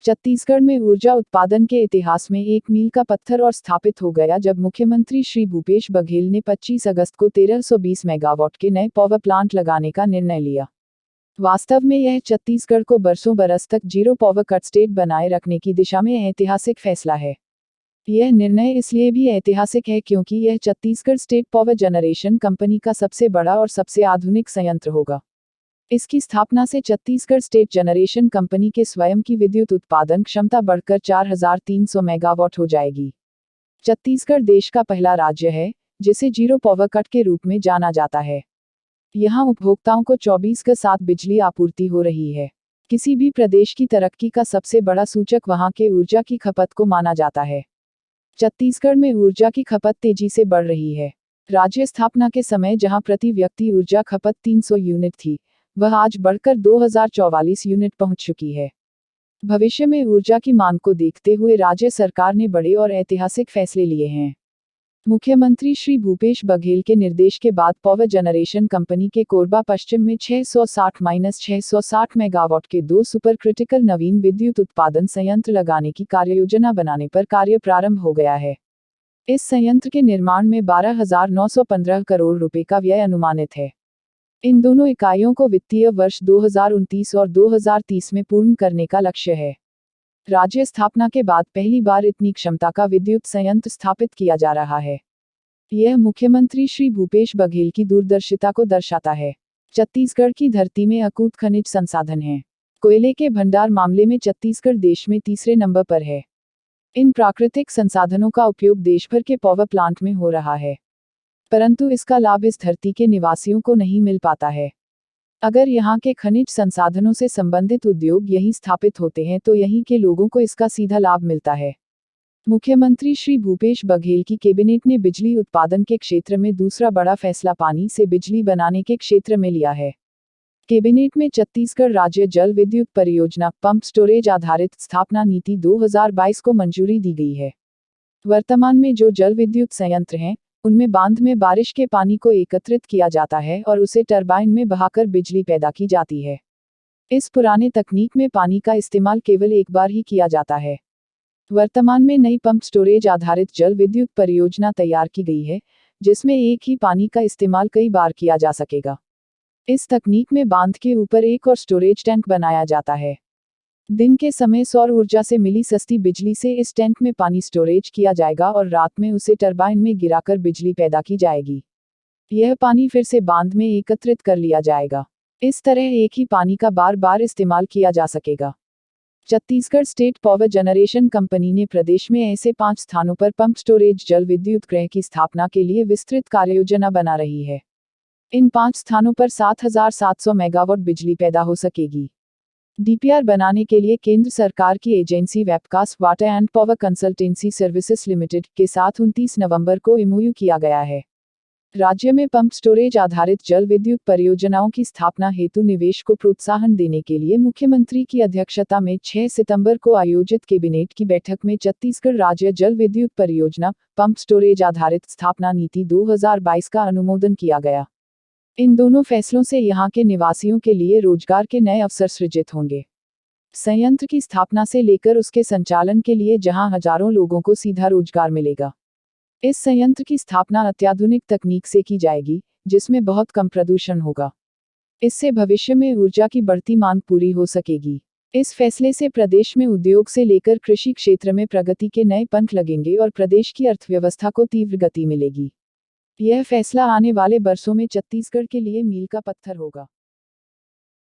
छत्तीसगढ़ में ऊर्जा उत्पादन के इतिहास में एक मील का पत्थर और स्थापित हो गया जब मुख्यमंत्री श्री भूपेश बघेल ने 25 अगस्त को 1320 मेगावाट के नए पावर प्लांट लगाने का निर्णय लिया। वास्तव में यह छत्तीसगढ़ को बरसों बरस तक जीरो पावर कट स्टेट बनाए रखने की दिशा में ऐतिहासिक फैसला है। यह निर्णय इसलिए भी ऐतिहासिक है क्योंकि यह Chhattisgarh state power generation company का सबसे बड़ा और सबसे आधुनिक संयंत्र होगा। इसकी स्थापना से छत्तीसगढ़ स्टेट जनरेशन कंपनी के स्वयं की विद्युत उत्पादन क्षमता बढ़कर 4300 मेगावाट हो जाएगी। छत्तीसगढ़ देश का पहला राज्य है जिसे जीरो पावर कट के रूप में जाना जाता है। यहाँ उपभोक्ताओं को 24/7 बिजली आपूर्ति हो रही है। किसी भी प्रदेश की तरक्की का सबसे बड़ा सूचक वहाँ के ऊर्जा की खपत को माना जाता है। छत्तीसगढ़ में ऊर्जा की खपत तेजी से बढ़ रही है। राज्य स्थापना के समय जहाँ प्रति व्यक्ति ऊर्जा खपत 300 यूनिट थी, वह आज बढ़कर 2044 यूनिट पहुंच चुकी है। भविष्य में ऊर्जा की मांग को देखते हुए राज्य सरकार ने बड़े और ऐतिहासिक फैसले लिए हैं। मुख्यमंत्री श्री भूपेश बघेल के निर्देश के बाद पावर जनरेशन कंपनी के कोरबा पश्चिम में 660-660 मेगावाट के 2 सुपर क्रिटिकल नवीन विद्युत उत्पादन संयंत्र लगाने की कार्ययोजना बनाने पर कार्य प्रारंभ हो गया है। इस संयंत्र के निर्माण में 12,915 करोड़ रुपए का व्यय अनुमानित है। इन दोनों इकाइयों को वित्तीय वर्ष 2029 और 2030 में पूर्ण करने का लक्ष्य है। राज्य स्थापना के बाद पहली बार इतनी क्षमता का विद्युत संयंत्र स्थापित किया जा रहा है। यह मुख्यमंत्री श्री भूपेश बघेल की दूरदर्शिता को दर्शाता है। छत्तीसगढ़ की धरती में अकूत खनिज संसाधन हैं। कोयले के भंडार मामले में छत्तीसगढ़ देश में तीसरे नंबर पर है। इन प्राकृतिक संसाधनों का उपयोग देश भर के पावर प्लांट में हो रहा है, परंतु इसका लाभ इस धरती के निवासियों को नहीं मिल पाता है। अगर यहाँ के खनिज संसाधनों से संबंधित उद्योग यहीं स्थापित होते हैं तो यहीं के लोगों को इसका सीधा लाभ मिलता है। मुख्यमंत्री श्री भूपेश बघेल की कैबिनेट ने बिजली उत्पादन के क्षेत्र में दूसरा बड़ा फैसला पानी से बिजली बनाने के क्षेत्र में लिया है। कैबिनेट में छत्तीसगढ़ राज्य जल विद्युत परियोजना पंप स्टोरेज आधारित स्थापना नीति 2022 को मंजूरी दी गई है। वर्तमान में जो जल विद्युत संयंत्र हैं, उनमें बांध में बारिश के पानी को एकत्रित किया जाता है और उसे टरबाइन में बहाकर बिजली पैदा की जाती है। इस पुराने तकनीक में पानी का इस्तेमाल केवल एक बार ही किया जाता है। वर्तमान में नई पंप स्टोरेज आधारित जल विद्युत परियोजना तैयार की गई है, जिसमें एक ही पानी का इस्तेमाल कई बार किया जा सकेगा। इस तकनीक में बांध के ऊपर एक और स्टोरेज टैंक बनाया जाता है। दिन के समय सौर ऊर्जा से मिली सस्ती बिजली से इस टैंक में पानी स्टोरेज किया जाएगा और रात में उसे टरबाइन में गिराकर बिजली पैदा की जाएगी। यह पानी फिर से बांध में एकत्रित कर लिया जाएगा। इस तरह एक ही पानी का बार बार इस्तेमाल किया जा सकेगा। Chhattisgarh state power generation company ने प्रदेश में ऐसे 5 स्थानों पर पंप स्टोरेज जल विद्युत गृह की स्थापना के लिए विस्तृत कार्ययोजना बना रही है। इन 5 स्थानों पर 7,700 मेगावाट बिजली पैदा हो सकेगी। डीपीआर बनाने के लिए केंद्र सरकार की agency webcast water and power consultancy services limited के साथ 29 नवंबर को एमओयू किया गया है। राज्य में पंप स्टोरेज आधारित जल विद्युत परियोजनाओं की स्थापना हेतु निवेश को प्रोत्साहन देने के लिए मुख्यमंत्री की अध्यक्षता में 6 सितंबर को आयोजित कैबिनेट की बैठक में छत्तीसगढ़ राज्य जल विद्युत परियोजना पंप स्टोरेज आधारित स्थापना नीति 2022 का अनुमोदन किया गया। इन दोनों फैसलों से यहाँ के निवासियों के लिए रोजगार के नए अवसर सृजित होंगे। संयंत्र की स्थापना से लेकर उसके संचालन के लिए जहाँ हजारों लोगों को सीधा रोजगार मिलेगा। इस संयंत्र की स्थापना अत्याधुनिक तकनीक से की जाएगी, जिसमें बहुत कम प्रदूषण होगा। इससे भविष्य में ऊर्जा की बढ़ती मांग पूरी हो सकेगी। इस फैसले से प्रदेश में उद्योग से लेकर कृषि क्षेत्र में प्रगति के नए पंख लगेंगे और प्रदेश की अर्थव्यवस्था को तीव्र गति मिलेगी। यह फैसला आने वाले बरसों में छत्तीसगढ़ के लिए मील का पत्थर होगा।